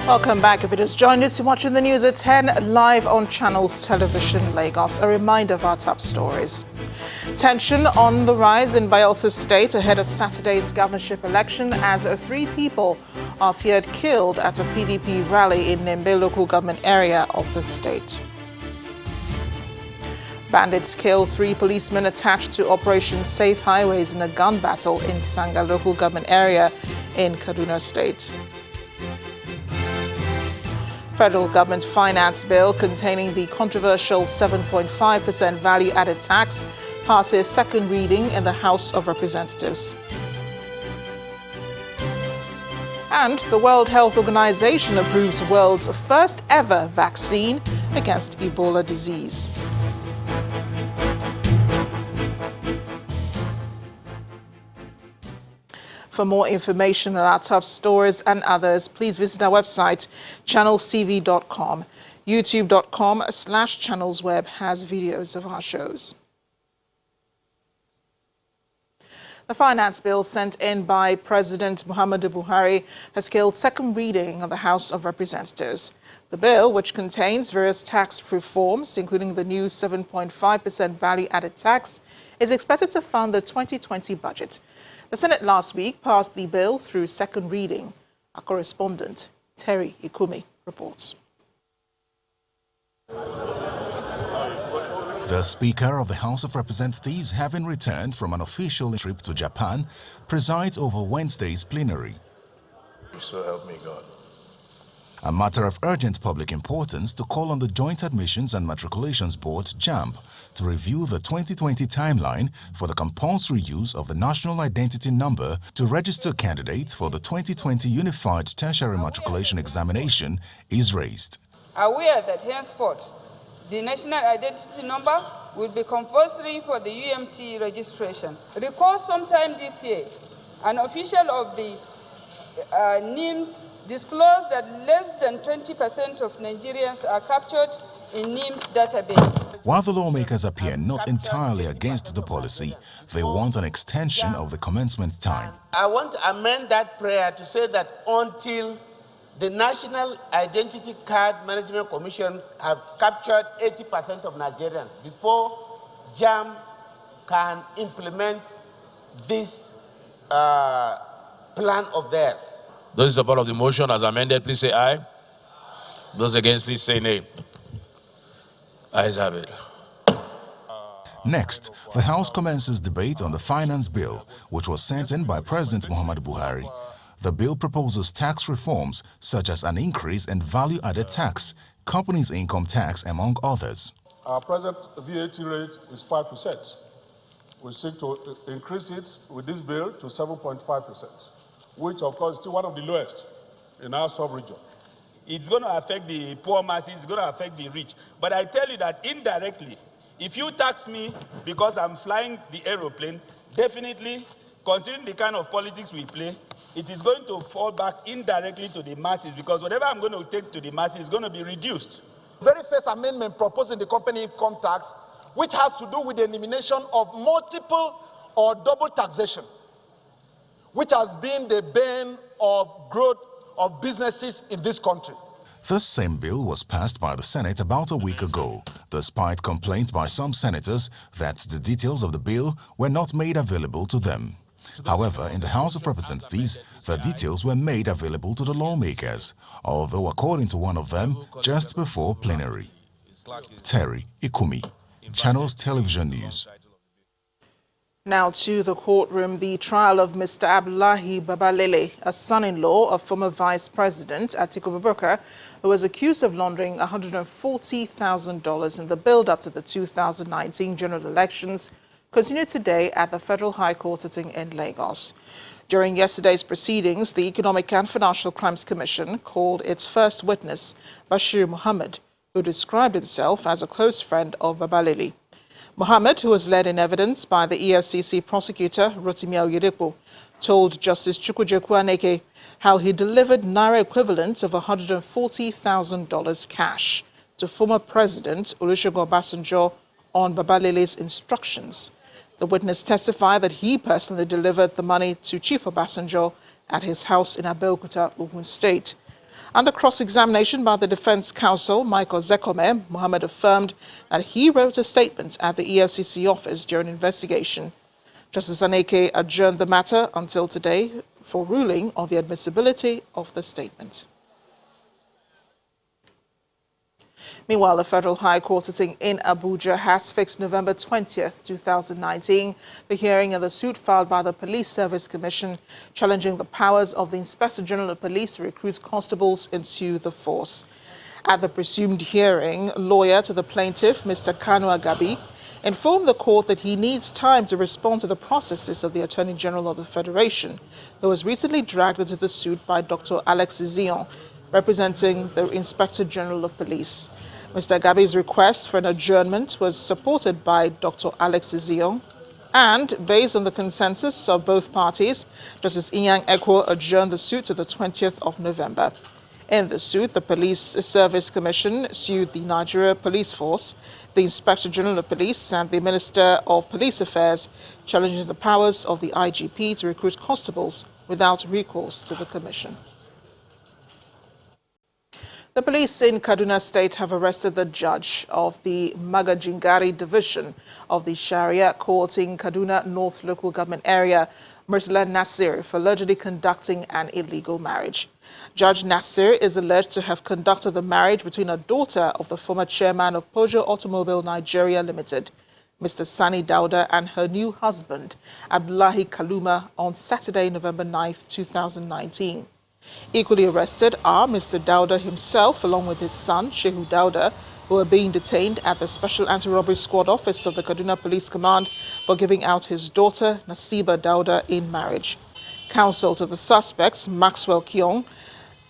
Welcome back. If it has joined us, you're watching the news at 10 live on Channels Television Lagos. A reminder of our top stories. Tension on the rise in Bayelsa State ahead of Saturday's governorship election as 3 people are feared killed at a PDP rally in Nembe local government area of the state. Bandits kill 3 policemen attached to Operation Safe Highways in a gun battle in Sanga local government area in Kaduna State. Federal government finance bill containing the controversial 7.5% value-added tax passes second reading in the House of Representatives. And the World Health Organization approves world's first ever vaccine against Ebola disease. For more information on our top stories and others, please visit our website, channelstv.com. YouTube.com/channelsweb has videos of our shows. The finance bill sent in by President Muhammadu Buhari has killed second reading of the House of Representatives. The bill, which contains various tax reforms, including the new 7.5% value-added tax, is expected to fund the 2020 budget. The Senate last week passed the bill through second reading. Our correspondent, Terry Ikumi, reports. The Speaker of the House of Representatives, having returned from an official trip to Japan, presides over Wednesday's plenary. So help me God. A matter of urgent public importance to call on the Joint Admissions and Matriculations Board, JAMB, to review the 2020 timeline for the compulsory use of the National Identity Number to register candidates for the 2020 Unified Tertiary Matriculation Examination is raised. Aware that henceforth the National Identity Number will be compulsory for the UMT registration. Recall sometime this year, an official of the NIMS disclosed that less than 20% of Nigerians are captured in NIMS database. While the lawmakers appear not entirely against the policy, they want an extension of the commencement time. I want to amend that prayer to say that until the National Identity Card Management Commission have captured 80% of Nigerians before JAM can implement this plan of theirs. Those in support of the motion as amended, please say aye. Those against, please say nay. Ayes have it. Next, the House commences debate on the finance bill, which was sent in by President Muhammadu Buhari. The bill proposes tax reforms such as an increase in value-added tax, companies' income tax, among others. Our present VAT rate is 5%. We seek to increase it with this bill to 7.5%. which of course is still one of the lowest in our sub-region. It's going to affect the poor masses, it's going to affect the rich. But I tell you that indirectly, if you tax me because I'm flying the aeroplane, definitely, considering the kind of politics we play, it is going to fall back indirectly to the masses because whatever I'm going to take to the masses is going to be reduced. The very first amendment proposed in the company income tax, which has to do with the elimination of multiple or double taxation, which has been the bane of growth of businesses in this country. This same bill was passed by the Senate about a week ago, despite complaints by some senators that the details of the bill were not made available to them. However, in the House of Representatives, the details were made available to the lawmakers, although according to one of them, just before plenary. Terry Ikumi, Channels Television News. Now to the courtroom. The trial of Mr. Abdullahi Babalele, a son-in-law of former Vice President Atiku Abubakar, who was accused of laundering $140,000 in the build-up to the 2019 general elections, continued today at the Federal High Court sitting in Lagos. During yesterday's proceedings, the Economic and Financial Crimes Commission called its first witness, Bashir Muhammad, who described himself as a close friend of Babalele. Muhammad, who was led in evidence by the EFCC prosecutor Rotimi Oyedepo, told Justice Chukwujeku Aneke how he delivered naira equivalent of $140,000 cash to former President Olusegun Obasanjo on Babalele's instructions. The witness testified that he personally delivered the money to Chief Obasanjo at his house in Abeokuta, Ogun State. Under cross-examination by the defense counsel, Michael Zekome, Mohammed affirmed that he wrote a statement at the EFCC office during investigation. Justice Aneke adjourned the matter until today for ruling on the admissibility of the statement. Meanwhile, the Federal High Court sitting in Abuja has fixed November 20th, 2019, the hearing of the suit filed by the Police Service Commission challenging the powers of the Inspector General of Police to recruit constables into the force. At the presumed hearing, lawyer to the plaintiff, Mr. Kanu Agabi, informed the court that he needs time to respond to the processes of the Attorney General of the Federation, who was recently dragged into the suit by Dr. Alex Zion, representing the Inspector General of Police. Mr. Agabi's request for an adjournment was supported by Dr. Alex Zion, and based on the consensus of both parties, Justice Inyang Ekwo adjourned the suit to the 20th of November. In the suit, the Police Service Commission sued the Nigeria Police Force, the Inspector General of Police, and the Minister of Police Affairs, challenging the powers of the IGP to recruit constables without recourse to the Commission. The police in Kaduna State have arrested the judge of the Magajingari division of the Sharia court in Kaduna North local government area, Murtala Nasir, for allegedly conducting an illegal marriage. Judge Nasir is alleged to have conducted the marriage between a daughter of the former chairman of Peugeot Automobile Nigeria Limited, Mr. Sani Dauda, and her new husband, Abdullahi Kaluma, on Saturday, November 9th, 2019. Equally arrested are Mr. Dauda himself, along with his son, Shehu Dauda, who are being detained at the Special Anti-Robbery Squad office of the Kaduna Police Command for giving out his daughter, Nasiba Dauda, in marriage. Counsel to the suspects, Maxwell Kiong,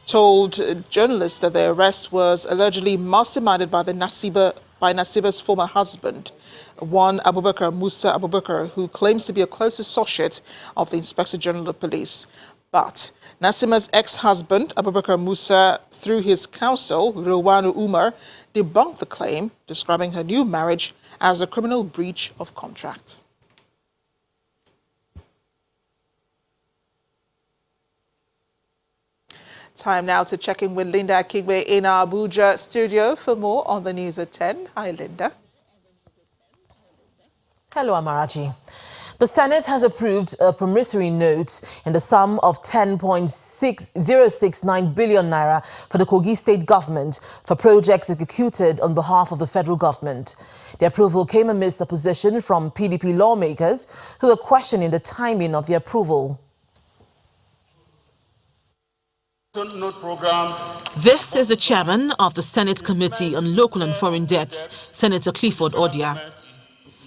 told journalists that the arrest was allegedly masterminded by Nasiba's former husband, one Abubakar Musa Abubakar, who claims to be a close associate of the Inspector General of Police. But Nasima's ex-husband, Abubakar Musa, through his counsel, Rilwanu Umar, debunked the claim, describing her new marriage as a criminal breach of contract. Time now to check in with Linda Akigbe in our Abuja studio for more on the news at 10. Hi, Linda. Hello, Amarachi. The Senate has approved a promissory note in the sum of 10.069 billion naira for the Kogi state government for projects executed on behalf of the federal government. The approval came amidst opposition from PDP lawmakers who are questioning the timing of the approval. This is the chairman of the Senate Committee on Local and Foreign Debts, Senator Clifford Odia.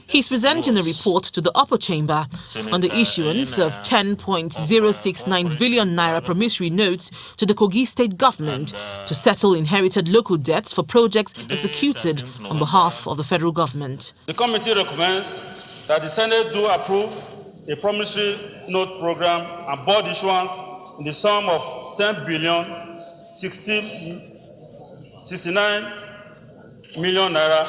He's presenting a report to the upper chamber on the issuance of 10.069 billion naira promissory notes to the Kogi state government to settle inherited local debts for projects executed on behalf of the federal government. The committee recommends that the Senate do approve a promissory note program and bond issuance in the sum of 10.69 billion naira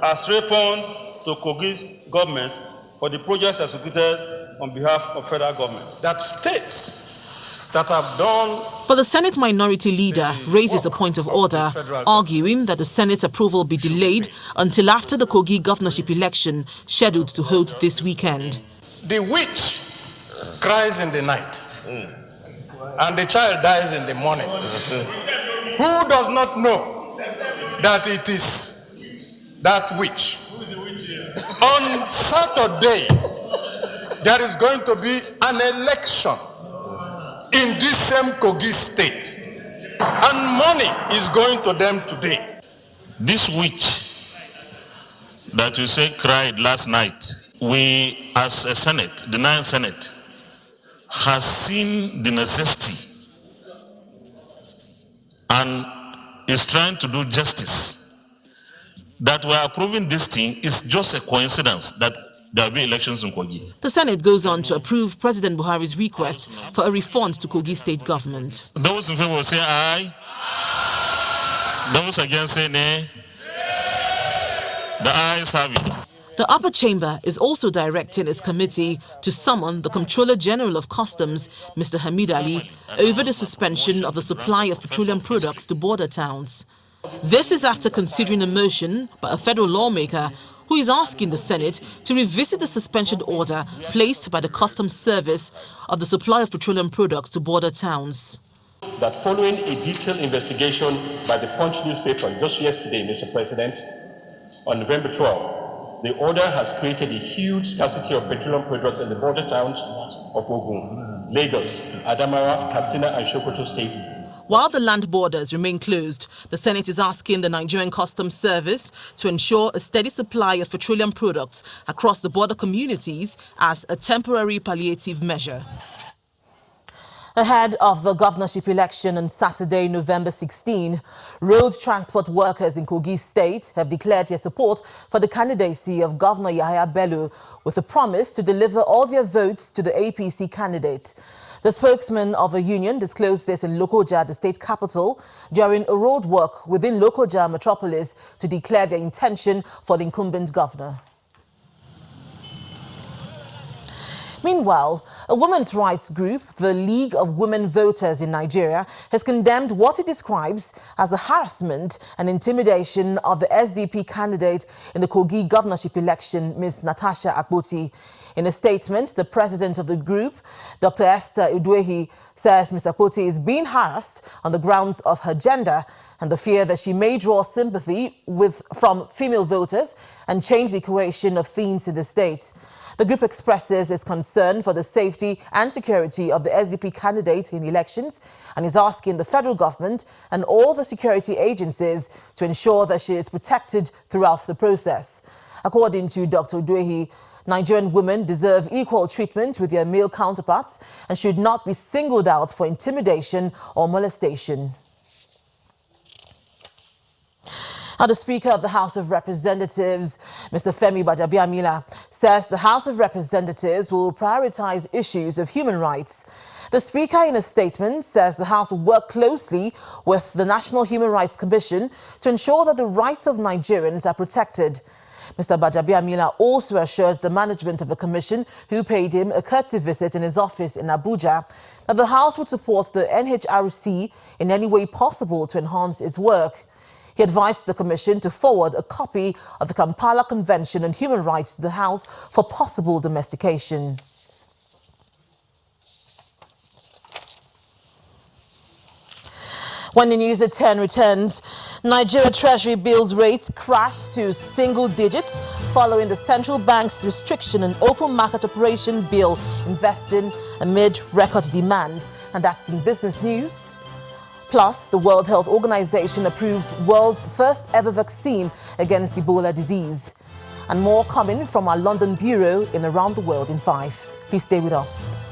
as refund to Kogi's government for the projects executed on behalf of federal government. That states that have done... But the Senate Minority Leader raises a point of order, arguing that the Senate's approval be delayed until after the Kogi governorship election scheduled to hold this weekend. The witch cries in the night, and the child dies in the morning. Who does not know that it is that witch? On Saturday, there is going to be an election in this same Kogi state, and money is going to them today. This witch that you say cried last night, we as a Senate, the 9th Senate, has seen the necessity and is trying to do justice. That we're approving this thing is just a coincidence that there will be elections in Kogi. The Senate goes on to approve President Buhari's request for a refund to Kogi state government. Those in favor will say aye. Those against say nay. The ayes have it. The upper chamber is also directing its committee to summon the Comptroller General of Customs, Mr. Hamid Ali, over the suspension of the supply of petroleum products to border towns. This is after considering a motion by a federal lawmaker who is asking the Senate to revisit the suspension order placed by the Customs Service of the supply of petroleum products to border towns. That following a detailed investigation by the Punch newspaper just yesterday, Mr. President, on November 12th, the order has created a huge scarcity of petroleum products in the border towns of Ogun, Lagos, Adamawa, Katsina, and Sokoto State. While the land borders remain closed, the Senate is asking the Nigerian Customs Service to ensure a steady supply of petroleum products across the border communities as a temporary palliative measure. Ahead of the governorship election on Saturday, November 16, road transport workers in Kogi State have declared their support for the candidacy of Governor Yahaya Bello with a promise to deliver all their votes to the APC candidate. The spokesman of a union disclosed this in Lokoja, the state capital, during a road walk within Lokoja metropolis to declare their intention for the incumbent governor. Meanwhile, a women's rights group, the League of Women Voters in Nigeria, has condemned what it describes as a harassment and intimidation of the SDP candidate in the Kogi governorship election, Ms. Natasha Akpoti. In a statement, the president of the group, Dr. Esther Udwehi, says Ms. Akpoti is being harassed on the grounds of her gender and the fear that she may draw sympathy from female voters and change the equation of things in the state. The group expresses its concern for the safety and security of the SDP candidate in elections and is asking the federal government and all the security agencies to ensure that she is protected throughout the process. According to Dr. Udwehi, Nigerian women deserve equal treatment with their male counterparts and should not be singled out for intimidation or molestation. Now, the Speaker of the House of Representatives, Mr. Femi Gbajabiamila, says the House of Representatives will prioritize issues of human rights. The Speaker, in a statement, says the House will work closely with the National Human Rights Commission to ensure that the rights of Nigerians are protected. Mr. Gbajabiamila also assured the management of the commission, who paid him a courtesy visit in his office in Abuja, that the House would support the NHRC in any way possible to enhance its work. He advised the Commission to forward a copy of the Kampala Convention on Human Rights to the House for possible domestication. When the news at 10 returns, Nigeria Treasury bills rates crashed to single digits following the central bank's restriction on open market operation bill investing amid record demand. And that's in business news. Plus, the World Health Organization approves world's first ever vaccine against Ebola disease. And more coming from our London bureau in Around the World in 5. Please stay with us.